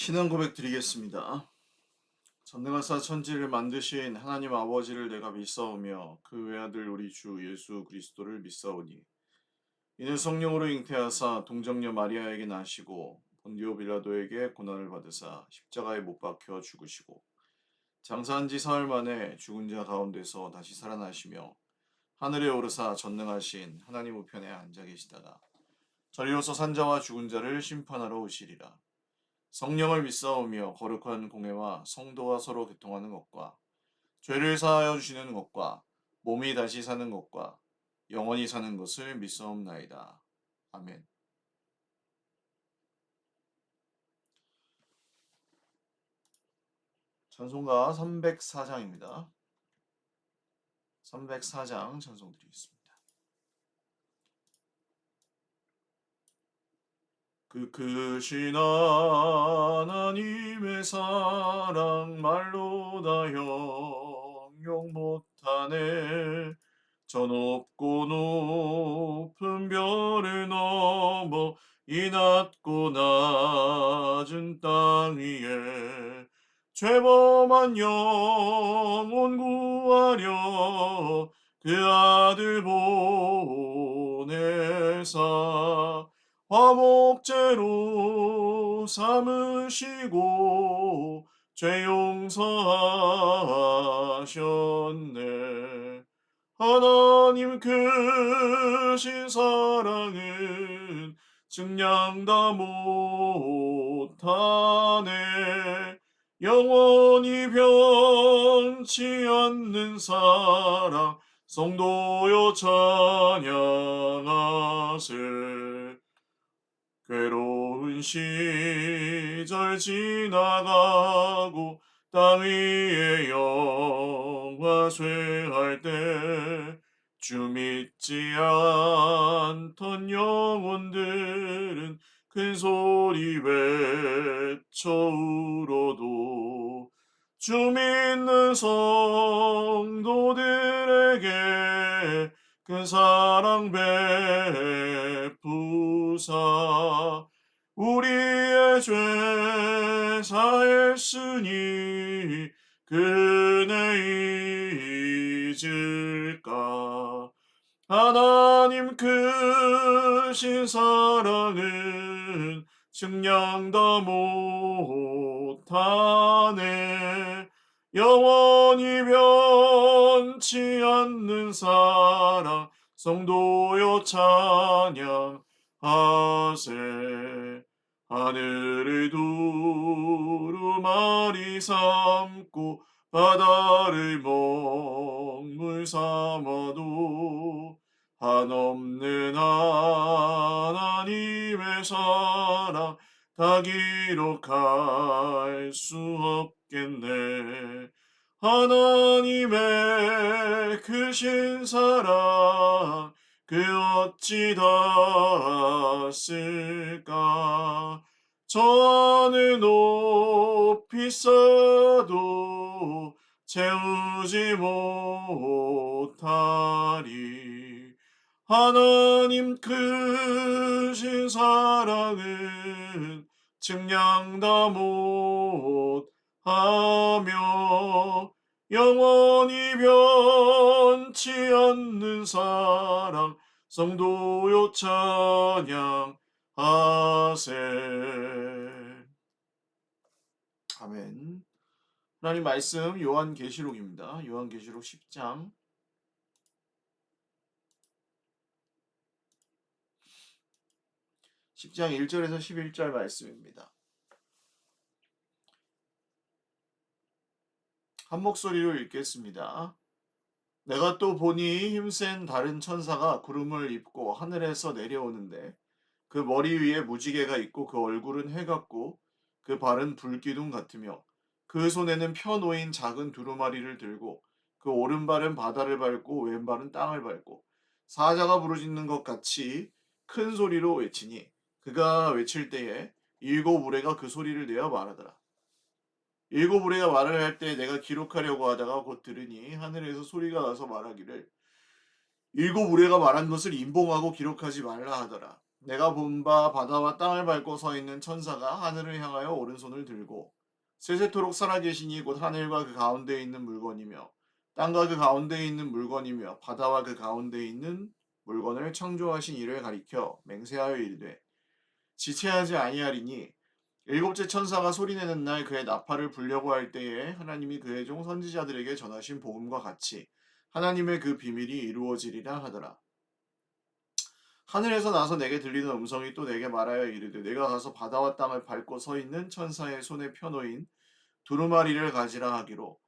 신앙 고백 드리겠습니다. 전능하사 천지를 만드신 하나님 아버지를 내가 믿사오며 그 외아들 우리 주 예수 그리스도를 믿사오니 이는 성령으로 잉태하사 동정녀 마리아에게 나시고 본디오 빌라도에게 고난을 받으사 십자가에 못 박혀 죽으시고 장사한 지 사흘 만에 죽은 자 가운데서 다시 살아나시며 하늘에 오르사 전능하신 하나님 우편에 앉아 계시다가 저리로서 산자와 죽은 자를 심판하러 오시리라. 성령을 믿사오며 거룩한 공회와 성도와 서로 교통하는 것과 죄를 사하여 주시는 것과 몸이 다시 사는 것과 영원히 사는 것을 믿사옵나이다. 아멘. 찬송가 304장입니다. 304장 찬송 드리겠습니다. 그 크신 하나님의 사랑 말로 다 형용 못하네. 저 높고 높은 별을 넘어 이 낮고 낮은 땅 위에 죄범한 영혼 구하려 그 아들 보내사 화목제로 삼으시고 죄 용서하셨네. 하나님 크신 사랑은 증량 다 못하네. 영원히 변치 않는 사랑 성도여 찬양하세. 괴로운 시절 지나가고 땅 위에 영화 쇠할 때 주 믿지 않던 영혼들은 큰 소리 외쳐 울어도 주 믿는 성도들에게 그 사랑 베푸사 우리의 죄 사했으니 그네 잊을까. 하나님 크신 사랑은 증량 다 못하네. 영원히 변치 않는 사랑 성도여 찬양하세. 하늘을 두루마리 삼고 바다를 먹물 삼아도 한없는 하나님의 사랑 다 기록할 수 없겠네. 하나님의 크신 사랑 그 어찌 닿았을까. 저 하늘 높이 쌓아도 채우지 못하리. 하나님 크신 사랑은 측량 다 못하며 영원히 변치 않는 사랑 성도요 찬양하세. 아멘. 하나님 말씀 요한계시록입니다. 요한계시록 10장 1절에서 11절 말씀입니다. 한 목소리로 읽겠습니다. 내가 또 보니 힘센 다른 천사가 구름을 입고 하늘에서 내려오는데 그 머리 위에 무지개가 있고 그 얼굴은 해 같고 그 발은 불기둥 같으며 그 손에는 펴놓인 작은 두루마리를 들고 그 오른발은 바다를 밟고 왼발은 땅을 밟고 사자가 부르짖는 것 같이 큰 소리로 외치니 그가 외칠 때에 일곱 우레가 그 소리를 내어 말하더라. 일곱 우레가 말을 할 때 내가 기록하려고 하다가 곧 들으니 하늘에서 소리가 나서 말하기를 일곱 우레가 말한 것을 임봉하고 기록하지 말라 하더라. 내가 본 바 바다와 땅을 밟고 서 있는 천사가 하늘을 향하여 오른손을 들고 세세토록 살아계시니 곧 하늘과 그 가운데에 있는 물건이며 땅과 그 가운데에 있는 물건이며 바다와 그 가운데에 있는 물건을 창조하신 이를 가리켜 맹세하여 이르되 지체하지 아니하리니 일곱째 천사가 소리내는 날 그의 나팔을 불려고 할 때에 하나님이 그의 종 선지자들에게 전하신 복음과 같이 하나님의 그 비밀이 이루어지리라 하더라. 하늘에서 나서 내게 들리는 음성이 또 내게 말하여 이르되 내가 가서 바다와 땅을 밟고 서 있는 천사의 손에 펴놓인 두루마리를 가지라 하기로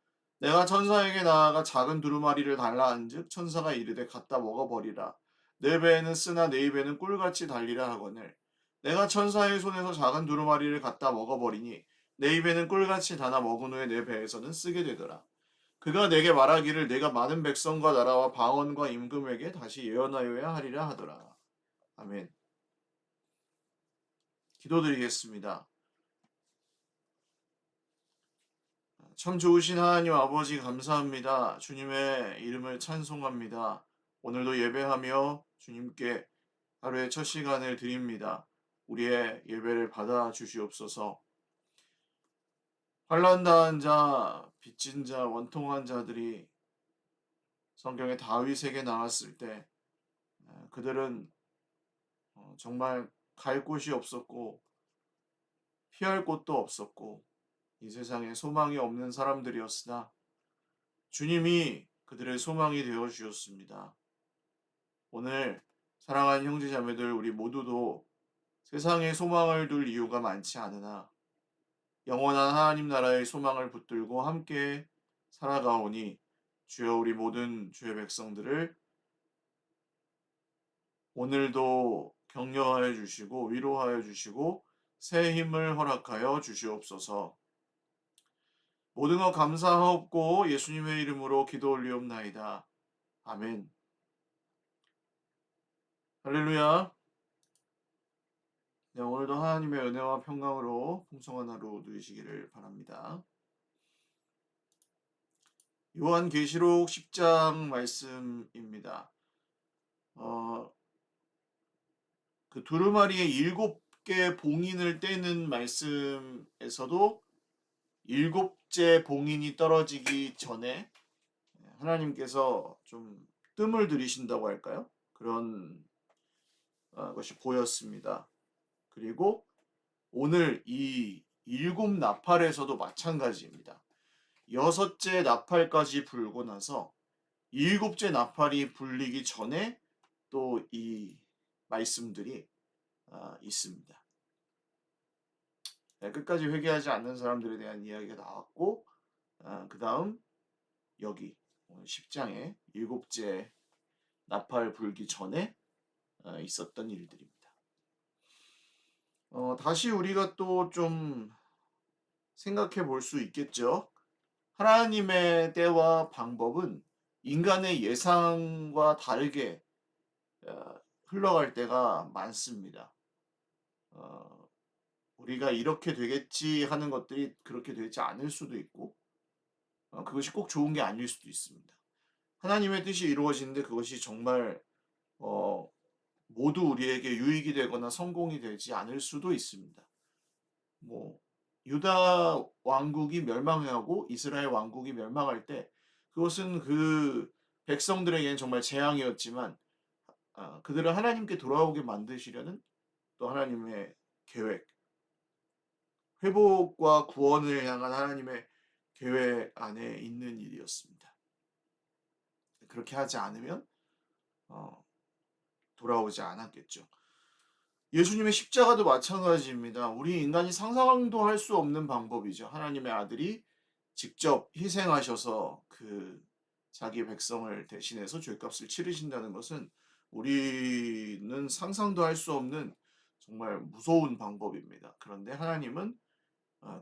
내가 천사에게 나아가 작은 두루마리를 달라 한즉 천사가 이르되 갖다 먹어버리라. 내 배에는 쓰나 내 입에는 꿀같이 달리라 하거늘 내가 천사의 손에서 작은 두루마리를 갖다 먹어버리니 내 입에는 꿀같이 달아 먹은 후에 내 배에서는 쓰게 되더라. 그가 내게 말하기를 내가 많은 백성과 나라와 방언과 임금에게 다시 예언하여야 하리라 하더라. 아멘. 기도드리겠습니다. 참 좋으신 하나님 아버지 감사합니다. 주님의 이름을 찬송합니다. 오늘도 예배하며 주님께 하루의 첫 시간을 드립니다. 우리의 예배를 받아 주시옵소서. 환난 당한 자, 빚진 자, 원통한 자들이 성경의 다윗에게 나왔을 때 그들은 정말 갈 곳이 없었고 피할 곳도 없었고 이 세상에 소망이 없는 사람들이었으나 주님이 그들의 소망이 되어 주셨습니다. 오늘 사랑하는 형제자매들 우리 모두도 세상에 소망을 둘 이유가 많지 않으나 영원한 하나님 나라의 소망을 붙들고 함께 살아가오니 주여 우리 모든 주의 백성들을 오늘도 격려하여 주시고 위로하여 주시고 새 힘을 허락하여 주시옵소서. 모든 것 감사하옵고 예수님의 이름으로 기도 올리옵나이다. 아멘. 할렐루야. 네, 오늘도 하나님의 은혜와 평강으로 풍성한 하루 누리시기를 바랍니다. 요한계시록 10장 말씀입니다. 그 두루마리의 7개 봉인을 떼는 말씀에서도 7째 봉인이 떨어지기 전에 하나님께서 좀 뜸을 들이신다고 할까요? 그런 것이 보였습니다. 그리고 오늘 이 7나팔에서도 마찬가지입니다. 6째 나팔까지 불고 나서 7째 나팔이 불리기 전에 또 이 말씀들이 있습니다. 끝까지 회개하지 않는 사람들에 대한 이야기가 나왔고 그 다음 여기 10장에 7째 나팔 불기 전에 있었던 일들입니다. 다시 우리가 또 좀 생각해 볼 수 있겠죠. 하나님의 때와 방법은 인간의 예상과 다르게 흘러갈 때가 많습니다. 우리가 이렇게 되겠지 하는 것들이 그렇게 되지 않을 수도 있고 그것이 꼭 좋은 게 아닐 수도 있습니다. 하나님의 뜻이 이루어지는데 그것이 정말 모두 우리에게 유익이 되거나 성공이 되지 않을 수도 있습니다. 뭐 유다 왕국이 멸망하고 이스라엘 왕국이 멸망할 때 그것은 그 백성들에게는 정말 재앙이었지만 그들을 하나님께 돌아오게 만드시려는 또 하나님의 계획, 회복과 구원을 향한 하나님의 계획 안에 있는 일이었습니다. 그렇게 하지 않으면 돌아오지 않았겠죠. 예수님의 십자가도 마찬가지입니다. 우리 인간이 상상도 할 수 없는 방법이죠. 하나님의 아들이 직접 희생하셔서 그 자기 백성을 대신해서 죄값을 치르신다는 것은 우리는 상상도 할 수 없는 정말 무서운 방법입니다. 그런데 하나님은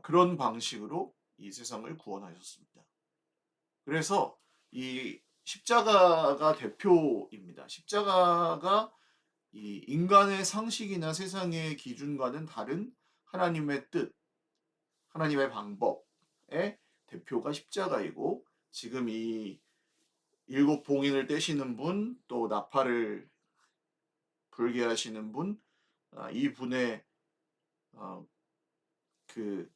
그런 방식으로 이 세상을 구원하셨습니다. 그래서 이 십자가가 대표입니다. 십자가가 이 인간의 상식이나 세상의 기준과는 다른 하나님의 뜻, 하나님의 방법의 대표가 십자가이고 지금 이 7봉인을 떼시는 분, 또 나팔을 불게 하시는 분, 이 분의 그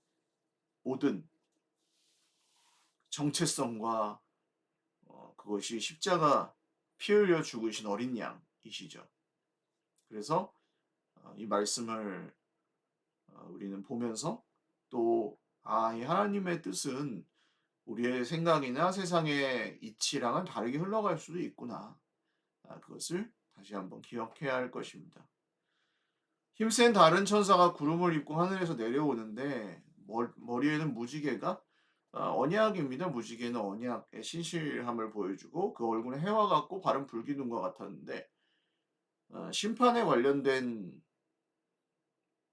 모든 정체성과 그것이 십자가 피 흘려 죽으신 어린 양이시죠. 그래서 이 말씀을 우리는 보면서 또 이 하나님의 뜻은 우리의 생각이나 세상의 이치랑은 다르게 흘러갈 수도 있구나. 그것을 다시 한번 기억해야 할 것입니다. 힘센 다른 천사가 구름을 입고 하늘에서 내려오는데 머리에는 무지개가 언약입니다. 무지개는 언약의 신실함을 보여주고 그 얼굴은 해와 같고 발은 불기둥과 같았는데 심판에 관련된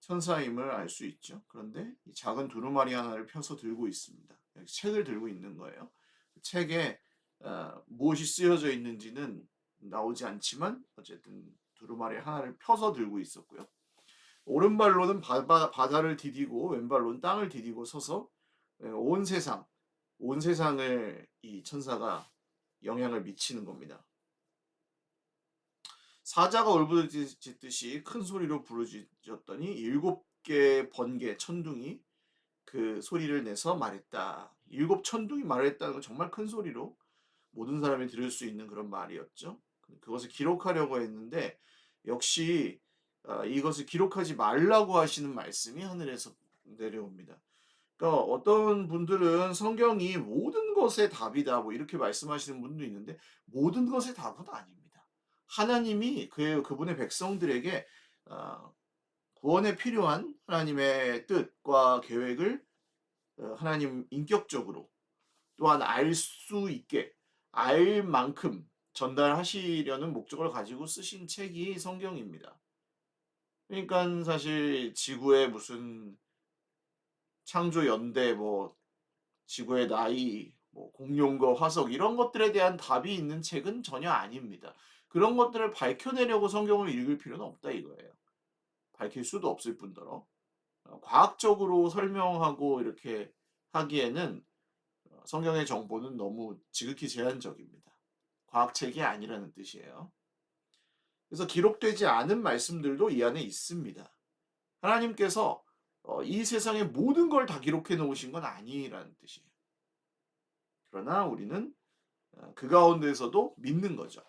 천사임을 알 수 있죠. 그런데 이 작은 두루마리 하나를 펴서 들고 있습니다. 책을 들고 있는 거예요. 책에 무엇이 쓰여져 있는지는 나오지 않지만 어쨌든 두루마리 하나를 펴서 들고 있었고요. 오른발로는 바다를 디디고 왼발로는 땅을 디디고 서서 온 세상을 이 천사가 영향을 미치는 겁니다. 사자가 울부짖듯이 큰 소리로 부르짖었더니 7개 번개 천둥이 그 소리를 내서 말했다. 7천둥이 말했다는 건 정말 큰 소리로 모든 사람이 들을 수 있는 그런 말이었죠. 그것을 기록하려고 했는데 역시 이것을 기록하지 말라고 하시는 말씀이 하늘에서 내려옵니다. 그러니까 어떤 분들은 성경이 모든 것의 답이다 뭐 이렇게 말씀하시는 분도 있는데 모든 것의 답은 아닙니다. 하나님이 그분의 백성들에게 구원에 필요한 하나님의 뜻과 계획을 하나님 인격적으로 또한 알 수 있게 알 만큼 전달하시려는 목적을 가지고 쓰신 책이 성경입니다. 그러니까 사실 지구의 무슨 창조 연대 뭐 지구의 나이 뭐 공룡과 화석 이런 것들에 대한 답이 있는 책은 전혀 아닙니다. 그런 것들을 밝혀내려고 성경을 읽을 필요는 없다 이거예요. 밝힐 수도 없을 뿐더러 과학적으로 설명하고 이렇게 하기에는 성경의 정보는 너무 지극히 제한적입니다. 과학책이 아니라는 뜻이에요. 그래서 기록되지 않은 말씀들도 이 안에 있습니다. 하나님께서 이 세상의 모든 걸 다 기록해 놓으신 건 아니라는 뜻이에요. 그러나 우리는 그 가운데에서도 믿는 거죠.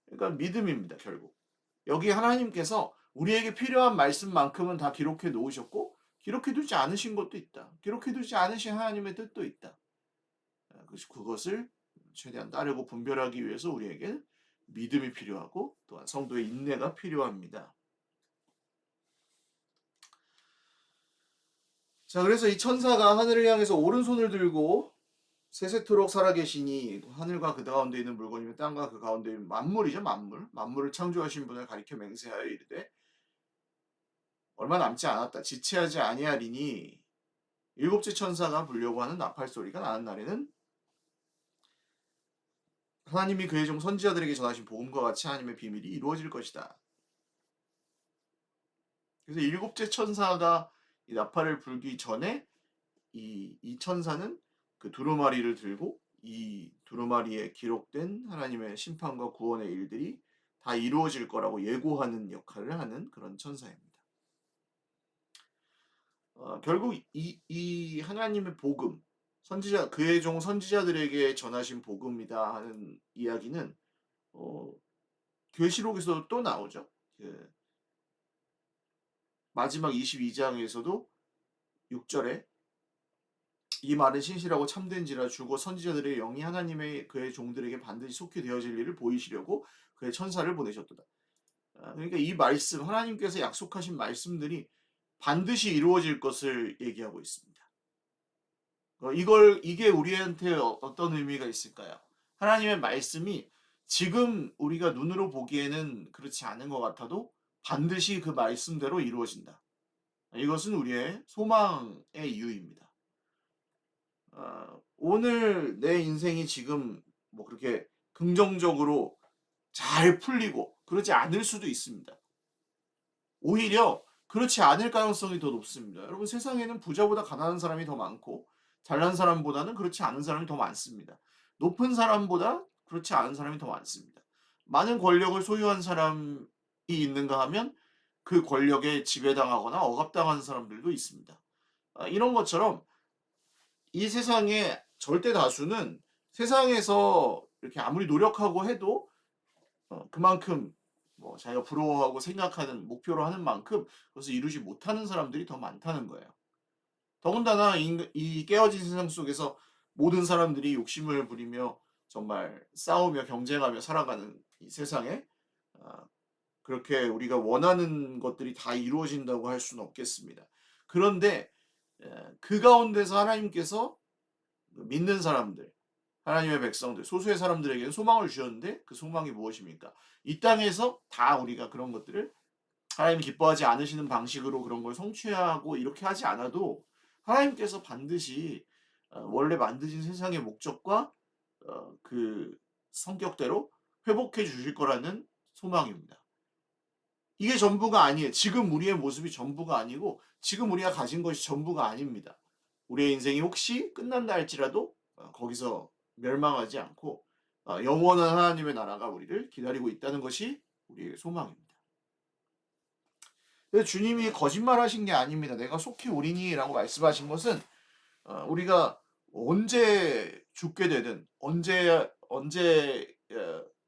그러니까 믿음입니다, 결국. 여기 하나님께서 우리에게 필요한 말씀만큼은 다 기록해 놓으셨고 기록해 두지 않으신 것도 있다. 기록해 두지 않으신 하나님의 뜻도 있다. 그것을 최대한 따르고 분별하기 위해서 우리에게 믿음이 필요하고 또한 성도의 인내가 필요합니다. 자, 그래서 이 천사가 하늘을 향해서 오른손을 들고 세세토록 살아계시니 하늘과 그 가운데 있는 물건이며 땅과 그 가운데 있는 만물이죠. 만물을 창조하신 분을 가리켜 맹세하여 이르되 얼마 남지 않았다. 지체하지 아니하리니 일곱째 천사가 불려고 하는 나팔 소리가 나는 날에는 하나님이 그의 종 선지자들에게 전하신 복음과 같이 하나님의 비밀이 이루어질 것이다. 그래서 일곱째 천사가 이 나팔을 불기 전에 이 천사는 그 두루마리를 들고 이 두루마리에 기록된 하나님의 심판과 구원의 일들이 다 이루어질 거라고 예고하는 역할을 하는 그런 천사입니다. 결국 이 하나님의 복음, 그의 종 선지자들에게 전하신 복음이다 하는 이야기는 계시록에서도 또 나오죠. 그 마지막 22장에서도 6절에 이 말은 신실하고 참된지라 주고 선지자들의 영이 하나님의 그의 종들에게 반드시 속히 되어질 일을 보이시려고 그의 천사를 보내셨도다. 그러니까 이 말씀, 하나님께서 약속하신 말씀들이 반드시 이루어질 것을 얘기하고 있습니다. 이게 우리한테 어떤 의미가 있을까요? 하나님의 말씀이 지금 우리가 눈으로 보기에는 그렇지 않은 것 같아도 반드시 그 말씀대로 이루어진다. 이것은 우리의 소망의 이유입니다. 오늘 내 인생이 지금 뭐 그렇게 긍정적으로 잘 풀리고 그러지 않을 수도 있습니다. 오히려 그렇지 않을 가능성이 더 높습니다. 여러분 세상에는 부자보다 가난한 사람이 더 많고 잘난 사람보다는 그렇지 않은 사람이 더 많습니다. 높은 사람보다 그렇지 않은 사람이 더 많습니다. 많은 권력을 소유한 사람이 있는가 하면 그 권력에 지배당하거나 억압당하는 사람들도 있습니다. 이런 것처럼 이 세상의 절대 다수는 세상에서 이렇게 아무리 노력하고 해도 그만큼 뭐 자기가 부러워하고 생각하는 목표로 하는 만큼 그것을 이루지 못하는 사람들이 더 많다는 거예요. 더군다나 이 깨어진 세상 속에서 모든 사람들이 욕심을 부리며 정말 싸우며 경쟁하며 살아가는 이 세상에 아 그렇게 우리가 원하는 것들이 다 이루어진다고 할 수는 없겠습니다. 그런데 그 가운데서 하나님께서 믿는 사람들, 하나님의 백성들, 소수의 사람들에게는 소망을 주셨는데 그 소망이 무엇입니까? 이 땅에서 다 우리가 그런 것들을 하나님이 기뻐하지 않으시는 방식으로 그런 걸 성취하고 이렇게 하지 않아도 하나님께서 반드시 원래 만드신 세상의 목적과 그 성격대로 회복해 주실 거라는 소망입니다. 이게 전부가 아니에요. 지금 우리의 모습이 전부가 아니고 지금 우리가 가진 것이 전부가 아닙니다. 우리의 인생이 혹시 끝난다 할지라도 거기서 멸망하지 않고 영원한 하나님의 나라가 우리를 기다리고 있다는 것이 우리의 소망입니다. 근데 주님이 거짓말하신 게 아닙니다. 내가 속히 오리니라고 말씀하신 것은 우리가 언제 죽게 되든 언제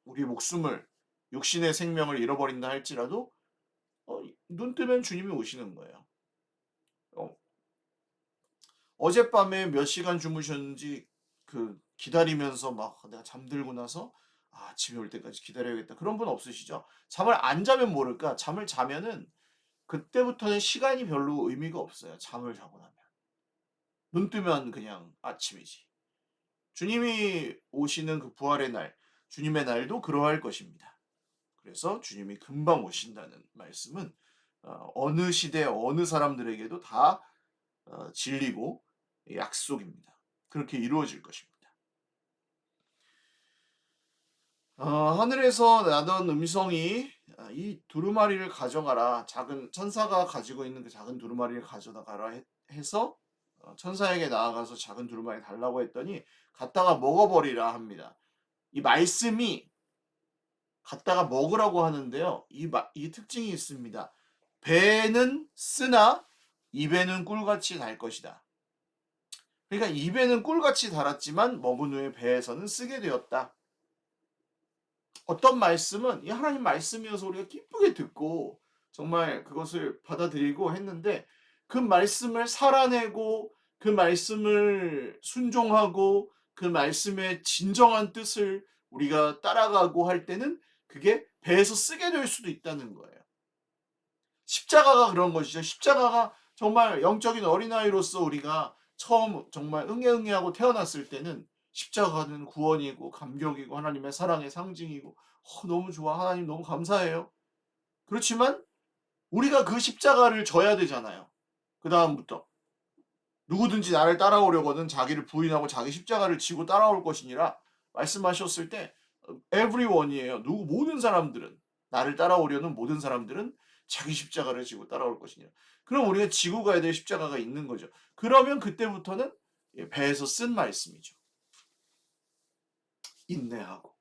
우리 목숨을 육신의 생명을 잃어버린다 할지라도 눈 뜨면 주님이 오시는 거예요. 어, 어젯밤에 몇 시간 주무셨는지 그 기다리면서 막 내가 잠들고 나서 아침에 올 때까지 기다려야겠다. 그런 분 없으시죠? 잠을 안 자면 모를까? 잠을 자면은 그때부터는 시간이 별로 의미가 없어요. 잠을 자고 나면. 눈 뜨면 그냥 아침이지. 주님이 오시는 그 부활의 날, 주님의 날도 그러할 것입니다. 그래서 주님이 금방 오신다는 말씀은 어느 시대 어느 사람들에게도 다 진리고 약속입니다. 그렇게 이루어질 것입니다. 하늘에서 나던 음성이 이 두루마리를 가져가라. 작은 천사가 가지고 있는 그 작은 두루마리를 가져다가라 해서 천사에게 나아가서 작은 두루마리 달라고 했더니 갖다가 먹어버리라 합니다. 이 말씀이 갖다가 먹으라고 하는데요. 이 특징이 있습니다. 배는 쓰나 입에는 꿀같이 달 것이다. 그러니까 입에는 꿀같이 달았지만 먹은 후에 배에서는 쓰게 되었다. 어떤 말씀은 이 하나님 말씀이어서 우리가 기쁘게 듣고 정말 그것을 받아들이고 했는데 그 말씀을 살아내고 그 말씀을 순종하고 그 말씀의 진정한 뜻을 우리가 따라가고 할 때는 그게 배에서 쓰게 될 수도 있다는 거예요. 십자가가 그런 것이죠. 십자가가 정말 영적인 어린아이로서 우리가 처음 정말 응애응애하고 태어났을 때는 십자가는 구원이고 감격이고 하나님의 사랑의 상징이고 너무 좋아. 하나님 너무 감사해요. 그렇지만 우리가 그 십자가를 져야 되잖아요. 그다음부터 누구든지 나를 따라오려거든 자기를 부인하고 자기 십자가를 지고 따라올 것이니라 말씀하셨을 때 everyone이에요. 모든 사람들은 나를 따라오려는 모든 사람들은 자기 십자가를 지고 따라올 것이니라. 그럼 우리가 지고 가야 될 십자가가 있는 거죠. 그러면 그때부터는 배에서 쓴 말씀이죠. 인내하고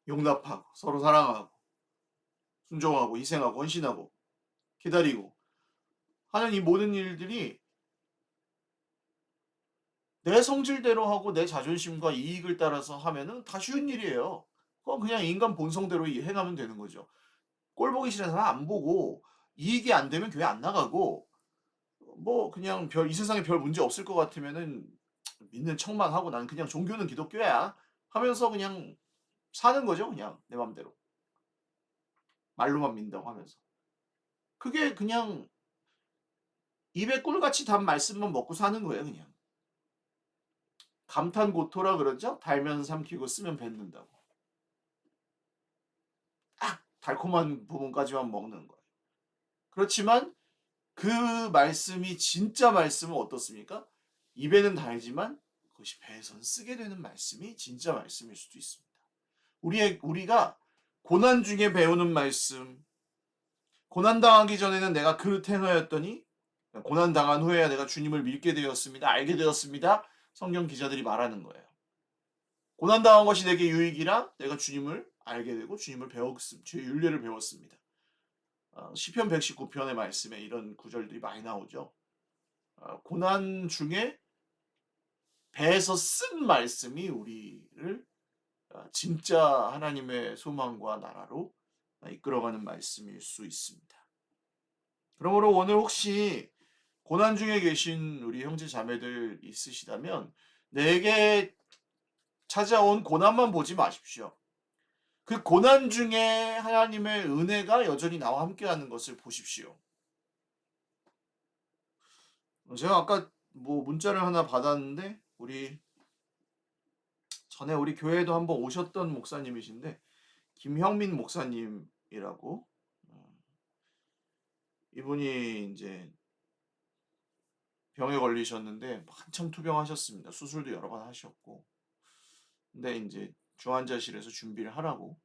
용납하고 서로 사랑하고 순종하고 희생하고 헌신하고 기다리고 하는 이 모든 일들이 내 성질대로 하고 내 자존심과 이익을 따라서 하면은 다 쉬운 일이에요. 그건 그냥 인간 본성대로 행하면 되는 거죠. 꼴 보기 싫은 사람 안 보고 이익이 안 되면 교회 안 나가고 뭐 그냥 이 세상에 별 문제 없을 것 같으면은 믿는 척만 하고 난 그냥 종교는 기독교야 하면서 그냥 사는 거죠. 그냥 내 맘대로 말로만 믿는다고 하면서 그게 그냥 입에 꿀같이 단 말씀만 먹고 사는 거예요. 그냥 감탄고토라 그러죠. 달면 삼키고 쓰면 뱉는다고. 딱 달콤한 부분까지만 먹는 거예요. 그렇지만 그 말씀이 진짜 말씀은 어떻습니까? 입에는 달지만 그것이 배에선 쓰게 되는 말씀이 진짜 말씀일 수도 있습니다. 우리가 고난 중에 배우는 말씀, 고난 당하기 전에는 내가 그릇 행하였더니 고난 당한 후에야 내가 주님을 믿게 되었습니다. 알게 되었습니다. 성경 기자들이 말하는 거예요. 고난 당한 것이 내게 유익이라 내가 주님을 알게 되고 주님을 배웠습니다. 주의 윤례를 배웠습니다. 시편 119편의 말씀에 이런 구절들이 많이 나오죠. 고난 중에 배에서 쓴 말씀이 우리를 진짜 하나님의 소망과 나라로 이끌어가는 말씀일 수 있습니다. 그러므로 오늘 혹시 고난 중에 계신 우리 형제 자매들 있으시다면 내게 찾아온 고난만 보지 마십시오. 그 고난 중에 하나님의 은혜가 여전히 나와 함께하는 것을 보십시오. 제가 아까 문자를 하나 받았는데 전에 우리 교회에도 한번 오셨던 목사님이신데 김형민 목사님이라고 이분이 이제 병에 걸리셨는데 한참 투병하셨습니다. 수술도 여러 번 하셨고 근데 이제 중환자실에서 준비를 하라고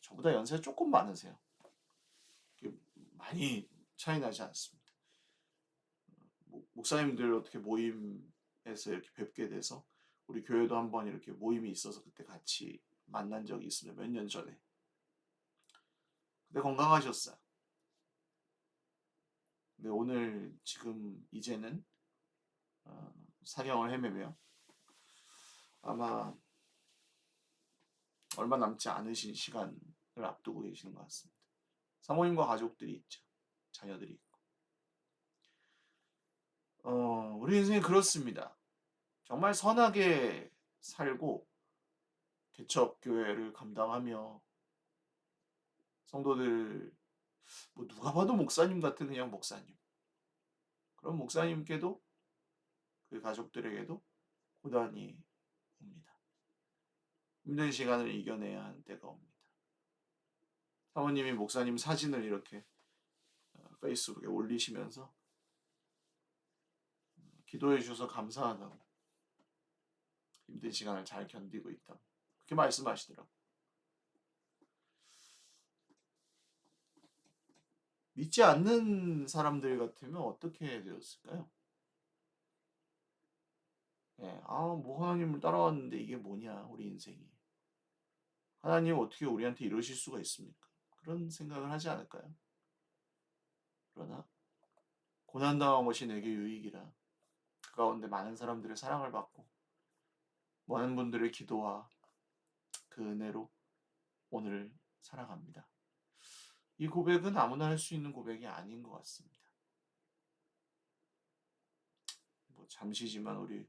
저보다 연세가 조금 많으세요. 많이 차이 나지 않습니다. 목사님들 어떻게 모임에서 이렇게 뵙게 돼서 우리 교회도 한번 이렇게 모임이 있어서 그때 같이 만난 적이 있습니다. 몇 년 전에. 근데 건강하셨어요. 근데 오늘 지금 이제는 사경을 헤매며 아마 얼마 남지 않으신 시간을 앞두고 계시는 것 같습니다. 사모님과 가족들이 있죠. 자녀들이 있고. 우리 인생이 그렇습니다. 정말 선하게 살고 개척교회를 감당하며 성도들 누가 봐도 목사님 같은 그냥 목사님. 그런 목사님께도 그 가족들에게도 고난이 옵니다. 힘든 시간을 이겨내야 하는 때가 옵니다. 사모님이 목사님 사진을 이렇게 페이스북에 올리시면서 기도해 주셔서 감사하다고 힘든 시간을 잘 견디고 있다고 그렇게 말씀하시더라고요. 믿지 않는 사람들 같으면 어떻게 되었을까요? 하나님을 따라왔는데 이게 뭐냐, 우리 인생이. 하나님 어떻게 우리한테 이러실 수가 있습니까? 그런 생각을 하지 않을까요? 그러나 고난당한 것이 내게 유익이라 그 가운데 많은 사람들의 사랑을 받고 많은 분들의 기도와 그 은혜로 오늘을 살아갑니다. 이 고백은 아무나 할 수 있는 고백이 아닌 것 같습니다. 잠시지만 우리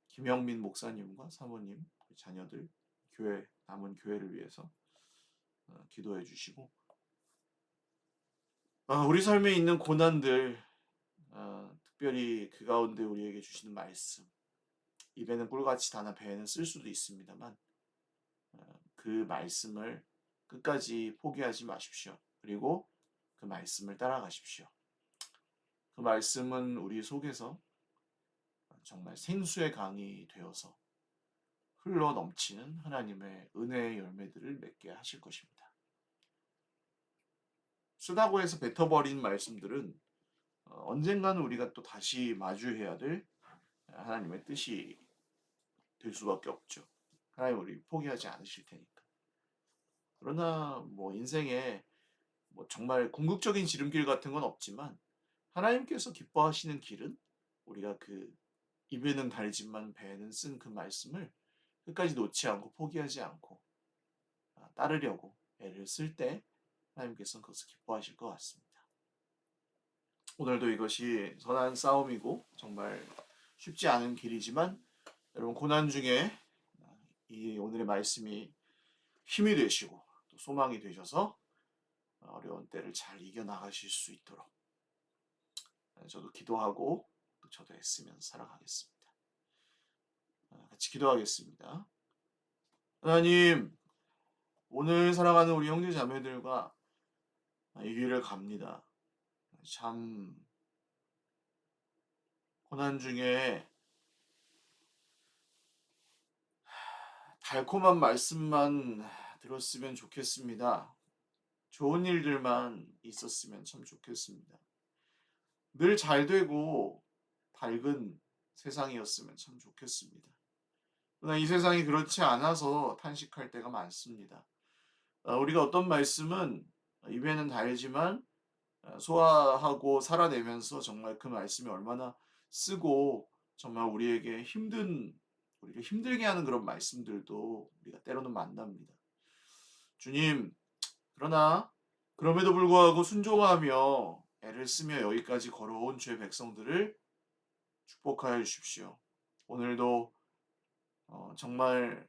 김영민 목사님과 사모님, 자녀들, 교회, 남은 교회를 위해서 기도해 주시고 우리 삶에 있는 고난들 특별히 그 가운데 우리에게 주시는 말씀 입에는 꿀같이 다나 배에는 쓸 수도 있습니다만 그 말씀을 끝까지 포기하지 마십시오. 그리고 그 말씀을 따라가십시오. 그 말씀은 우리 속에서 정말 생수의 강이 되어서 흘러 넘치는 하나님의 은혜의 열매들을 맺게 하실 것입니다. 쓰다고 해서 뱉어버린 말씀들은 언젠가는 우리가 또 다시 마주해야 될 하나님의 뜻이 될 수밖에 없죠. 하나님 우리 포기하지 않으실 테니까. 그러나 인생에 정말 궁극적인 지름길 같은 건 없지만 하나님께서 기뻐하시는 길은 우리가 그 입에는 달지만 배에는 쓴 그 말씀을 끝까지 놓지 않고 포기하지 않고 따르려고 애를 쓸 때 하나님께서는 그것을 기뻐하실 것 같습니다. 오늘도 이것이 선한 싸움이고 정말 쉽지 않은 길이지만 여러분 고난 중에 이 오늘의 말씀이 힘이 되시고 또 소망이 되셔서 어려운 때를 잘 이겨나가실 수 있도록 저도 기도하고 또 저도 애쓰면서 살아가겠습니다. 같이 기도하겠습니다. 하나님, 오늘 살아가는 우리 형제 자매들과 이 길을 갑니다. 참 고난 중에 달콤한 말씀만 들었으면 좋겠습니다. 좋은 일들만 있었으면 참 좋겠습니다. 늘 잘되고 밝은 세상이었으면 참 좋겠습니다. 그러나 이 세상이 그렇지 않아서 탄식할 때가 많습니다. 우리가 어떤 말씀은 입에는 달지만 소화하고 살아내면서 정말 그 말씀이 얼마나 쓰고 정말 우리를 힘들게 하는 그런 말씀들도 우리가 때로는 만납니다. 주님, 그러나 그럼에도 불구하고 순종하며 애를 쓰며 여기까지 걸어온 주의 백성들을 축복하여 주십시오. 오늘도 정말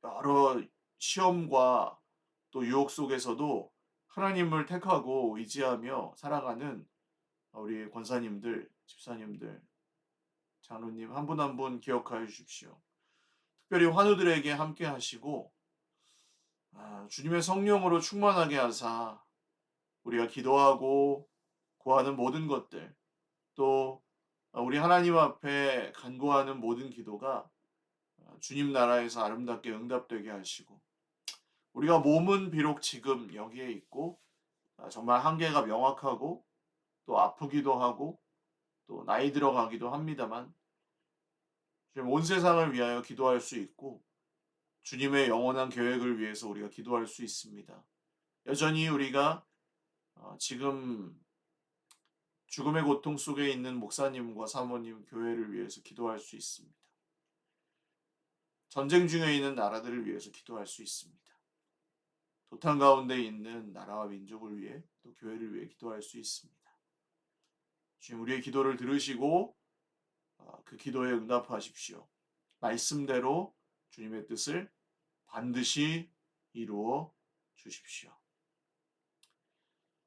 여러 시험과 또 유혹 속에서도 하나님을 택하고 의지하며 살아가는 우리 권사님들, 집사님들, 장로님 한 분 한 분 기억하여 주십시오. 특별히 환우들에게 함께 하시고 주님의 성령으로 충만하게 하사 우리가 기도하고 구하는 모든 것들 또 우리 하나님 앞에 간구하는 모든 기도가 주님 나라에서 아름답게 응답되게 하시고 우리가 몸은 비록 지금 여기에 있고 정말 한계가 명확하고 또 아프기도 하고 또 나이 들어가기도 합니다만 지금 온 세상을 위하여 기도할 수 있고 주님의 영원한 계획을 위해서 우리가 기도할 수 있습니다. 여전히 우리가 지금 죽음의 고통 속에 있는 목사님과 사모님 교회를 위해서 기도할 수 있습니다. 전쟁 중에 있는 나라들을 위해서 기도할 수 있습니다. 도탄 가운데 있는 나라와 민족을 위해 또 교회를 위해 기도할 수 있습니다. 주님 우리의 기도를 들으시고 그 기도에 응답하십시오. 말씀대로 주님의 뜻을 반드시 이루어 주십시오.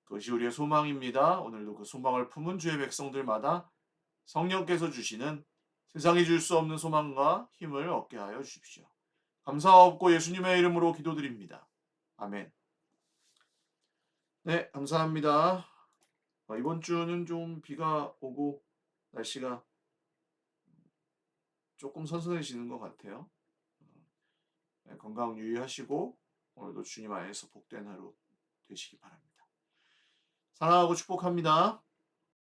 그것이 우리의 소망입니다. 오늘도 그 소망을 품은 주의 백성들마다 성령께서 주시는 세상이 줄 수 없는 소망과 힘을 얻게 하여 주십시오. 감사하옵고 예수님의 이름으로 기도드립니다. 아멘. 네, 감사합니다. 이번 주는 좀 비가 오고 날씨가 조금 선선해지는 것 같아요. 네, 건강 유의하시고 오늘도 주님 안에서 복된 하루 되시기 바랍니다. 사랑하고 축복합니다.